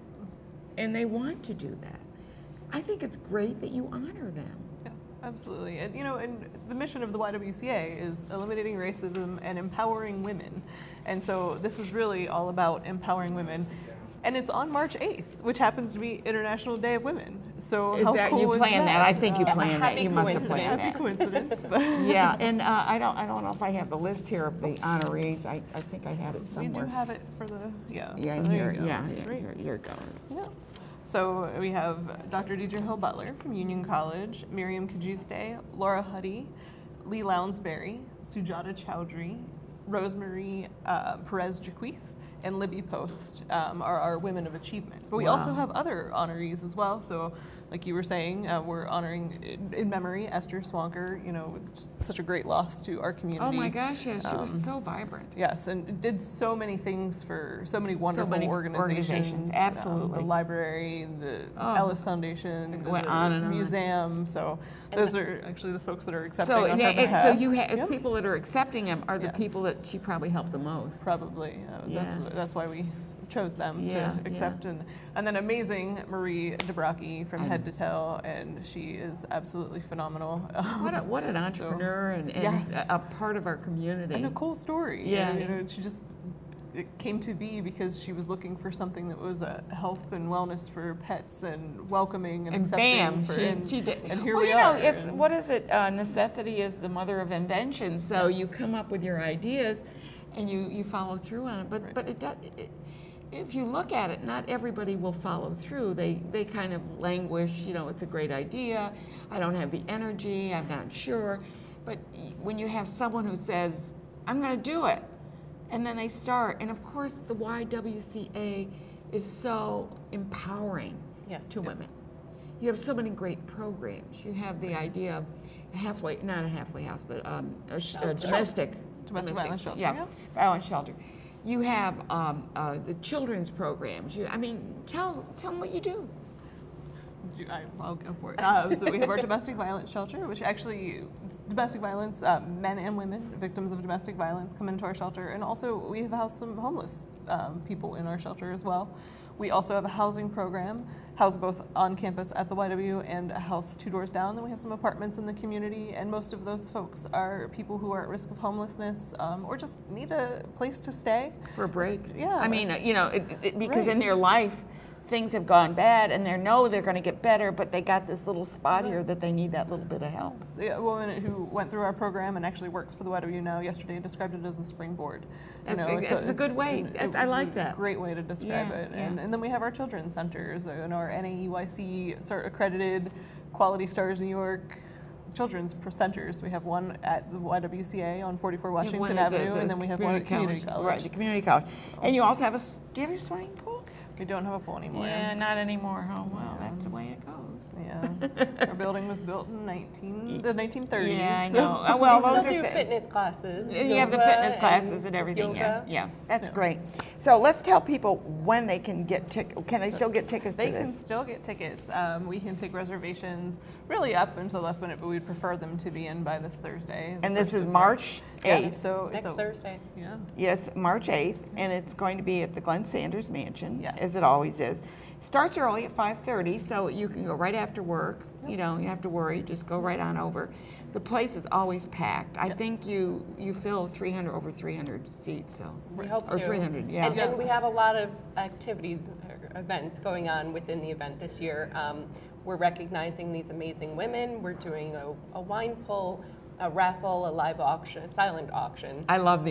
And they want to do that. I think it's great that you honor them. Yeah, absolutely. And you know, and the mission of the YWCA is eliminating racism and empowering women. And so this is really all about empowering women. And it's on March 8th, which happens to be International Day of Women. So Is how that cool you is planned that? I think you Yeah, planned that. happy You must have planned Happy that. coincidence. But Yeah, and I don't know if I have the list here of the honorees. I think I had it we somewhere. do have it for the Yeah, so here, there you go. yeah, That's right. here you go. Yeah. So we have Dr. Deidre Hill Butler from Union College, Miriam Kajuste, Laura Huddy, Lee Lounsbury, Sujata Chowdhury, Rosemary Perez Jaquith, and Libby Post are our Women of Achievement. But we also have other honorees as well. So like you were saying, we're honoring in memory Esther Swanker, you know, such a great loss to our community. Oh my gosh, yes, she was so vibrant. Yes, and did so many things for so many wonderful organizations. Absolutely. The library, the Ellis Foundation, went the on and on. museum. So those are actually the folks that are accepting So, on her behalf. so you have people that are accepting them are the people that she probably helped the most. Probably. That's why we chose them to accept. And then amazing Marie Dabraki from Head to Toe, and she is absolutely phenomenal. What an entrepreneur and a part of our community. And a cool story. Yeah. You know, it came to be because she was looking for something that was a health and wellness for pets and welcoming and accepting. Bam, she did. And here well, we you know, are. it's what is it? Necessity is the mother of invention. So you come up with your ideas, and you follow through on it. But it does. If you look at it, not everybody will follow through. They kind of languish. You know, it's a great idea. I don't have the energy. I'm not sure. But when you have someone who says, "I'm going to do it," and then they start, and of course the YWCA is so empowering to women. You have so many great programs. You have the idea of not a halfway house, but a domestic violence shelter. Yeah, violence shelter. You have the children's programs. I mean, tell them what you do. I'll go for it. So we have our domestic violence shelter, which actually, domestic violence, men and women, victims of domestic violence, come into our shelter. And also we have housed some homeless people in our shelter as well. We also have a housing program, housed both on campus at the YW and a house 2 doors down. Then we have some apartments in the community, and most of those folks are people who are at risk of homelessness or just need a place to stay. For a break. Yeah. I mean, you know, because in their life, things have gone bad and they know they're going to get better, but they got this little spot here that they need that little bit of help. A woman who went through our program and actually works for the YW now yesterday described it as a springboard. It's a good way. I like that. Great way to describe it. And then we have our children's centers and our NAEYC accredited Quality Stars New York children's centers. We have one at the YWCA on 44 Washington Avenue, and then we have one at Community College. Right, the Community College. And you also have do you have a swimming pool? We don't have a pool anymore. Yeah, not anymore. Oh, well, that's the way it goes. Yeah. Our building was built in the 1930s. Yeah, I know. Oh, well, we still do fitness classes. You have the fitness classes and everything. Yoga. Yeah, that's great. So let's tell people when they can get tickets. Can they still get tickets to this? They can still get tickets. We can take reservations really up until last minute, but we'd prefer them to be in by this Thursday. And this is March 8th. Yeah, so next Thursday. Yeah. Yes, March 8th, and it's going to be at the Glenn Sanders Mansion, yes, as it always is. Starts early at 5:30, so you can go right after work. You don't have to worry, just go right on over. The place is always packed. I think you fill over 300 seats. So we hope or to. 300, yeah. And we have a lot of activities, events going on within the event this year. We're recognizing these amazing women. We're doing a wine pull, a raffle, a live auction, a silent auction. I love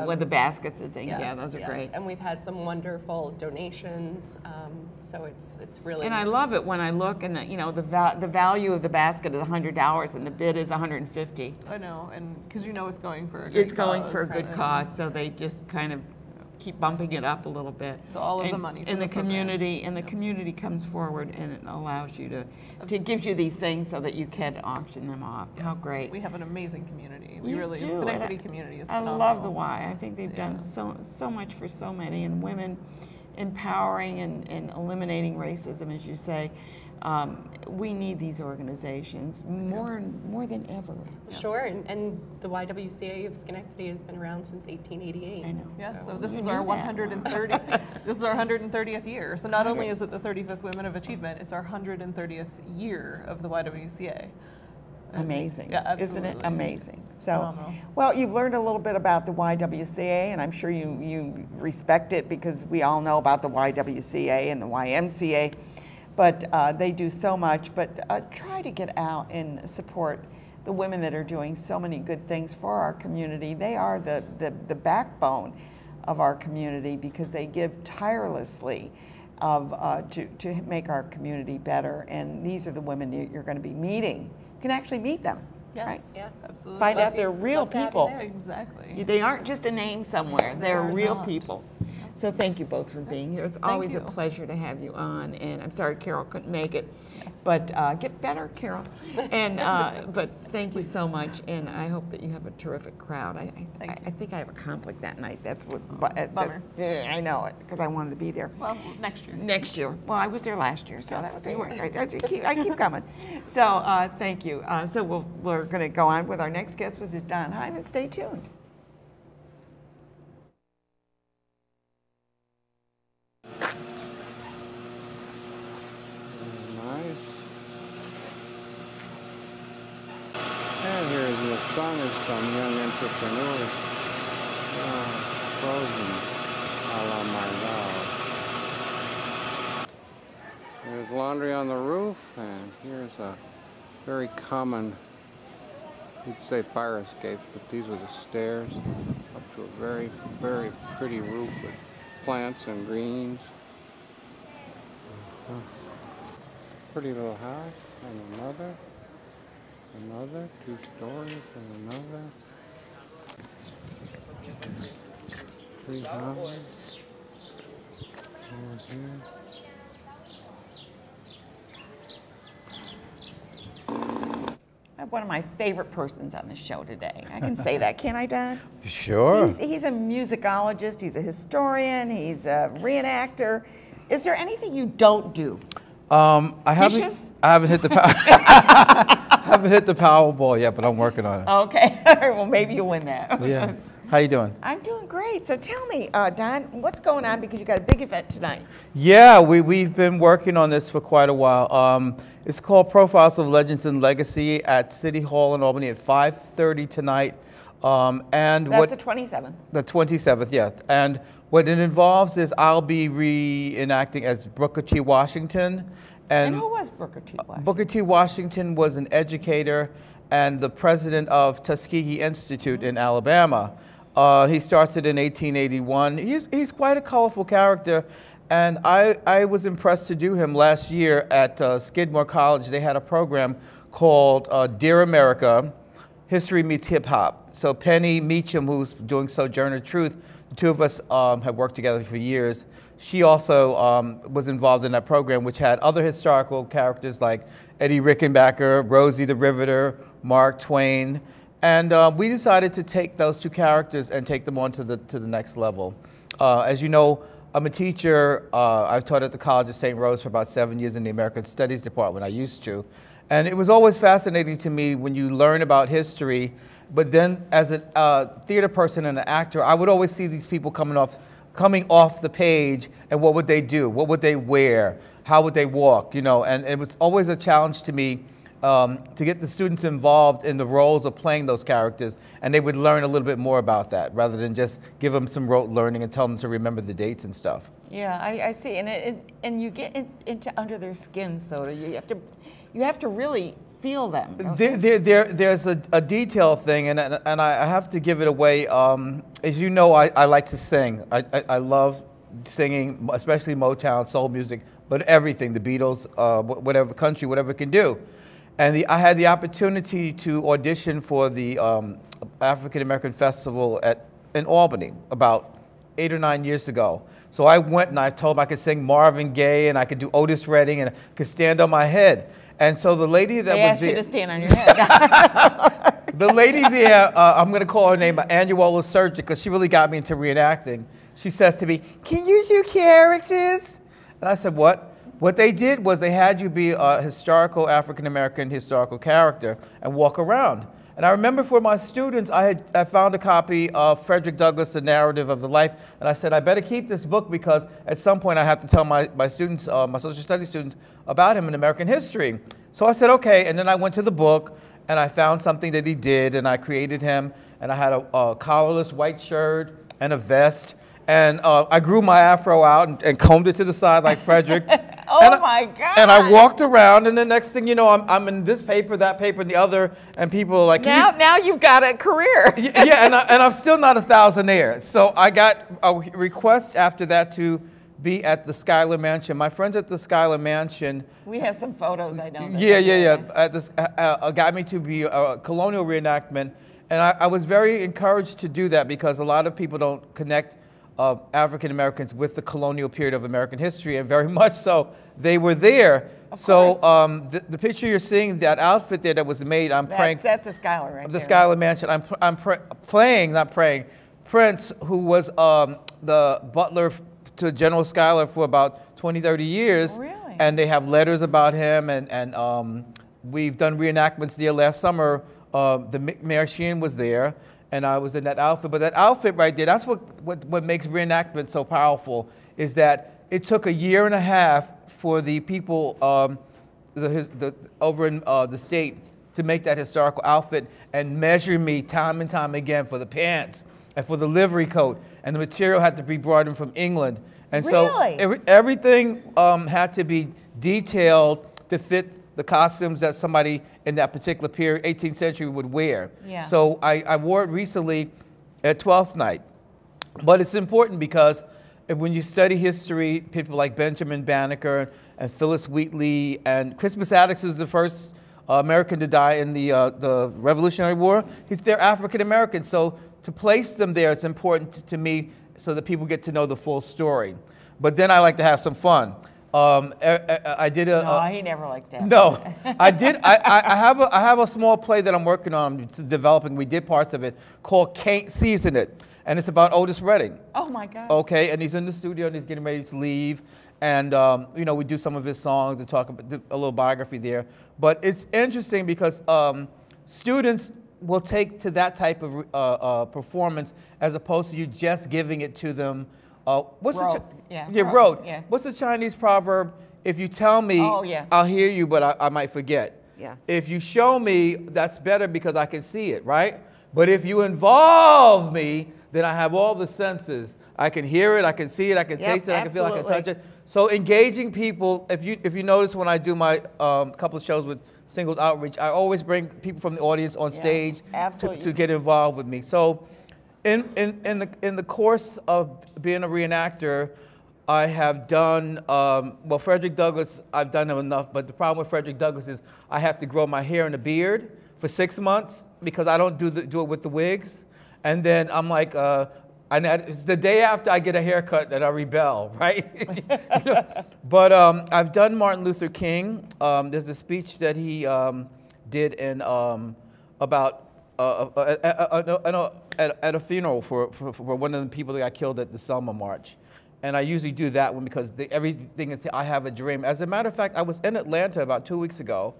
with the baskets and things. Yes, yeah, those are great. And we've had some wonderful donations. So it's really. And I love it when I look and the value of the basket is $100 and the bid is $150. I know, and because it's going for a good cause. It's going for a good cause, so they just kind of keep bumping it up a little bit. So all of the money in the community, and the community comes forward and it allows you to gives you these things so that you can auction them off. Yes. How great! We have an amazing community. The Schenectady community is phenomenal. I love the Y. I think they've done so much for so many, and women empowering and eliminating racism, as you say. We need these organizations more than ever. Sure, and the YWCA of Schenectady has been around since 1888. I know. Yeah, so this is our 130th. This is our 130th year. So not only is it the 35th Women of Achievement, it's our 130th year of the YWCA. Amazing. Yeah, absolutely. Isn't it amazing? So, phenomenal. well, you've learned a little bit about the YWCA, and I'm sure you respect it because we all know about the YWCA and the YMCA. But they do so much. But try to get out and support the women that are doing so many good things for our community. They are the backbone of our community because they give tirelessly to make our community better. And these are the women that you're going to be meeting. You can actually meet them. Yes, right? Yeah, absolutely. Find out they're real people. Exactly. They aren't just a name somewhere. They're real people. So thank you both for being here. It's always a pleasure to have you on. And I'm sorry Carol couldn't make it. Yes. But get better, Carol. And but thank you so much. And I hope that you have a terrific crowd. I think I have a conflict that night. That's what. Bummer. I know it because I wanted to be there. Well, next year. Next year. Well, I was there last year, so that was I keep coming. So thank you. So we're going to go on with our next guest, which is Don Hyman. Stay tuned. And here in the sun is some young entrepreneurs frozen a la my dog. There's laundry on the roof, and here's a very common, you'd say fire escape, but these are the stairs up to a very, very pretty roof with plants and greens. Pretty little house, and another, 2 stories, and another. 3 houses. forward here. I have one of my favorite persons on the show today. I can say that, can't I, Don? Sure. He's a musicologist, he's a historian, he's a reenactor. Is there anything you don't do? I haven't hit the haven't hit the Powerball yet, but I'm working on it. Okay, all right, well maybe you'll win that. Yeah. How you doing? I'm doing great. So tell me, Don, what's going on, because you got a big event tonight? Yeah, we've been working on this for quite a while. It's called Profiles of Legends and Legacy at City Hall in Albany at 5:30 tonight. And that's the 27th. The 27th, yeah. And what it involves is I'll be reenacting as Booker T. Washington. And who was Booker T. Washington? Booker T. Washington was an educator and the president of Tuskegee Institute in Alabama. He started in 1881. He's quite a colorful character, and I was impressed to do him last year at Skidmore College. They had a program called Dear America, History Meets Hip Hop. So Penny Meacham, who's doing Sojourner Truth, the two of us have worked together for years. She also was involved in that program, which had other historical characters like Eddie Rickenbacker, Rosie the Riveter, Mark Twain. And we decided to take those two characters and take them on to the next level. As you know, I'm a teacher. I've taught at the College of St. Rose for about 7 years in the American Studies department. I used to. And it was always fascinating to me when you learn about history, but then as a theater person and an actor, I would always see these people coming off the page, and what would they do? What would they wear? How would they walk? You know, and it was always a challenge to me to get the students involved in the roles of playing those characters, and they would learn a little bit more about that rather than just give them some rote learning and tell them to remember the dates and stuff. Yeah, I see, and you get into under their skin, so you have to really feel them. There's a detail thing, and I have to give it away. As you know, I like to sing. I love singing, especially Motown, soul music, but everything, the Beatles, whatever country, whatever it can do. And I had the opportunity to audition for the African American Festival in Albany about 8 or 9 years ago. So I went and I told them I could sing Marvin Gaye and I could do Otis Redding and I could stand on my head. And so the lady that was there, you to stand on your head. the lady there, I'm going to call her name Annuola Surgeon, because she really got me into reenacting. She says to me, "Can you do characters?" And I said, "What?" What they did was they had you be a historical African-American historical character and walk around. And I remember for my students, I found a copy of Frederick Douglass, The Narrative of the Life, and I said, I better keep this book because at some point I have to tell my students, my social studies students, about him in American history. So I said, okay, and then I went to the book and I found something that he did, and I created him, and I had a collarless white shirt and a vest, and I grew my afro out and combed it to the side like Frederick. My God. And I walked around, and the next thing you know, I'm in this paper, that paper, and the other, and people are like, now you've got a career. Yeah, and I'm still not a thousandaire. So I got a request after that to be at the Schuyler Mansion. My friends at the Schuyler Mansion. We have some photos, I know. Yeah. At this, got me to be a colonial reenactment, and I was very encouraged to do that because a lot of people don't connect African Americans with the colonial period of American history, and very much so they were there. So the picture you're seeing, that outfit there that was made, that's the Schuyler, right? The Schuyler Mansion. I'm playing, not praying, Prince, who was the butler to General Schuyler for about 20, 30 years. Really? And they have letters about him, and we've done reenactments there last summer. Mayor Sheehan was there, and I was in that outfit. But that outfit right there, that's what makes reenactment so powerful, is that it took 1.5 years for the people over in the state to make that historical outfit and measure me time and time again for the pants and for the livery coat. And the material had to be brought in from England. And really? So everything had to be detailed to fit the costumes that somebody in that particular period, 18th century, would wear. Yeah. So I wore it recently at 12th night. But it's important because when you study history, people like Benjamin Banneker and Phyllis Wheatley and Crispus Attucks was the first American to die in the Revolutionary War. They're African American, so to place them there, it's important to me so that people get to know the full story. but then I like to have some fun. I did a. No, he never likes to have No, fun. I have a small play that I'm working on, developing. We did parts of it called "Can't Season It," and it's about Otis Redding. Oh my God. Okay, and he's in the studio and he's getting ready to leave, and you know, we do some of his songs and talk about a little biography there. But it's interesting because students will take to that type of performance as opposed to you just giving it to them. What's rote. Rote. Yeah. What's the Chinese proverb? If you tell me, I'll hear you, but I might forget. Yeah. If you show me, that's better because I can see it, right? But if you involve me, then I have all the senses. I can hear it, I can see it, I can taste it, I can feel it, I can touch it. So engaging people, if you notice when I do my couple of shows with Singles Outreach, I always bring people from the audience on stage to get involved with me. So in the course of being a reenactor, I have done, well, Frederick Douglass, I've done enough, but the problem with Frederick Douglass is I have to grow my hair and a beard for 6 months because I don't do it with the wigs. And then I'm like, it's the day after I get a haircut that I rebel, right? But I've done Martin Luther King. There's a speech that he did in about at a funeral for one of the people that got killed at the Selma March. And I usually do that one because everything is, I have a dream. As a matter of fact, I was in Atlanta about 2 weeks ago,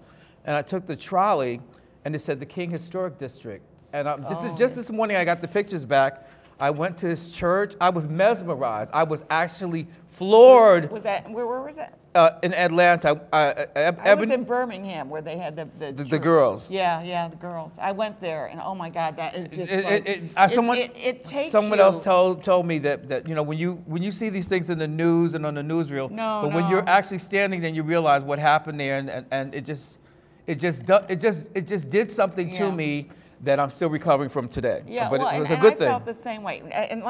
and I took the trolley, and it said the King Historic District. And just this morning, I got the pictures back. I went to his church. I was mesmerized. I was actually floored. Was that, where was that? In Atlanta. I was in Birmingham where they had the girls. Yeah, the girls. I went there, and oh my God, that is just it takes someone else told me that you know, when you see these things in the news and on the newsreel, but when you're actually standing there, you realize what happened there, and it just did something to me that I'm still recovering from today. Yeah, but well, it was and a good I thing. felt the same way. And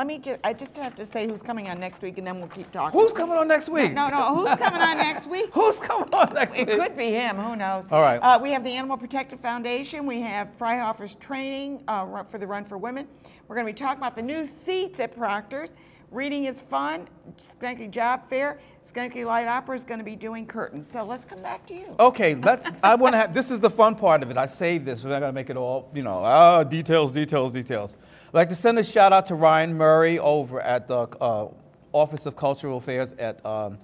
I just have to say who's coming on next week, and then we'll keep talking. Who's coming on next week? No, who's coming on next week? Who's coming on next week? It could be him, who knows? All right. We have the Animal Protective Foundation. We have Freihofer's training for the Run for Women. We're going to be talking about the new seats at Proctor's. Reading is fun. Schenectady Job Fair. Schenectady Light Opera is going to be doing curtains. So let's come back to you. Okay, I want to have, this is the fun part of it. I saved this. We're not going to make it all, you know, details. I'd like to send a shout out to Ryan Murray over at the Office of Cultural Affairs at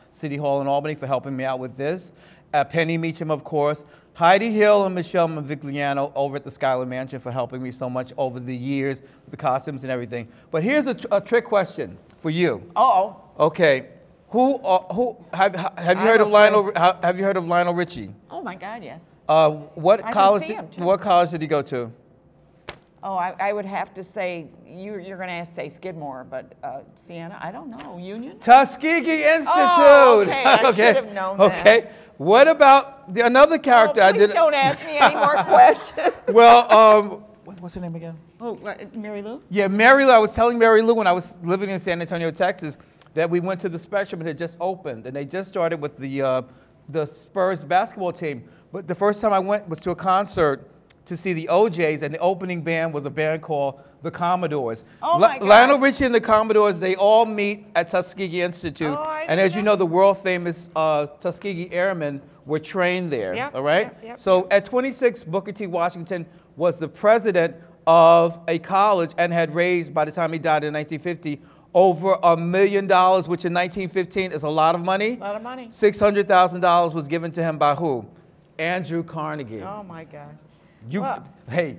City Hall in Albany for helping me out with this. Penny Meacham, of course. Heidi Hill and Michelle Mavigliano over at the Schuyler Mansion for helping me so much over the years with the costumes and everything. But here's a trick question for you. Uh-oh. Okay. Who have you heard of Lionel? Have you heard of Lionel Richie? Oh my God, yes. What college did he go to? Oh, I would have to say you're going to say Skidmore, but Siena, I don't know. Union? Tuskegee Institute. Oh, okay. I should have known that. Okay. What about another character I did? Don't ask me any more questions. Well, what's her name again? Oh, Mary Lou? Yeah, Mary Lou. I was telling Mary Lou when I was living in San Antonio, Texas, that we went to the Spectrum and it just opened, and they just started with the Spurs basketball team. But the first time I went was to a concert to see the OJs, and the opening band was a band called the Commodores. Oh my God. Lionel Richie and the Commodores, they all meet at Tuskegee Institute. Oh, and as you know, the world famous Tuskegee Airmen were trained there, yep, all right? Yep. So at 26, Booker T. Washington was the president of a college and had raised, by the time he died in 1950, over $1 million, which in 1915 is a lot of money. A lot of money. $600,000 was given to him by who? Andrew Carnegie. Oh my God. Hey,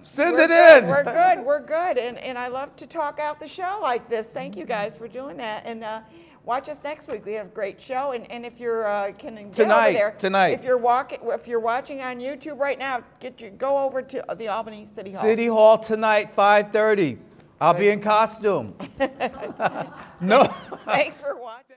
send it in. We're good. And I love to talk out the show like this. Thank you guys for doing that. And watch us next week. We have a great show. And if you're tonight, if you're watching on YouTube right now, go over to the Albany City Hall. City Hall tonight, 5:30. I'll be in costume. No. Thanks for watching.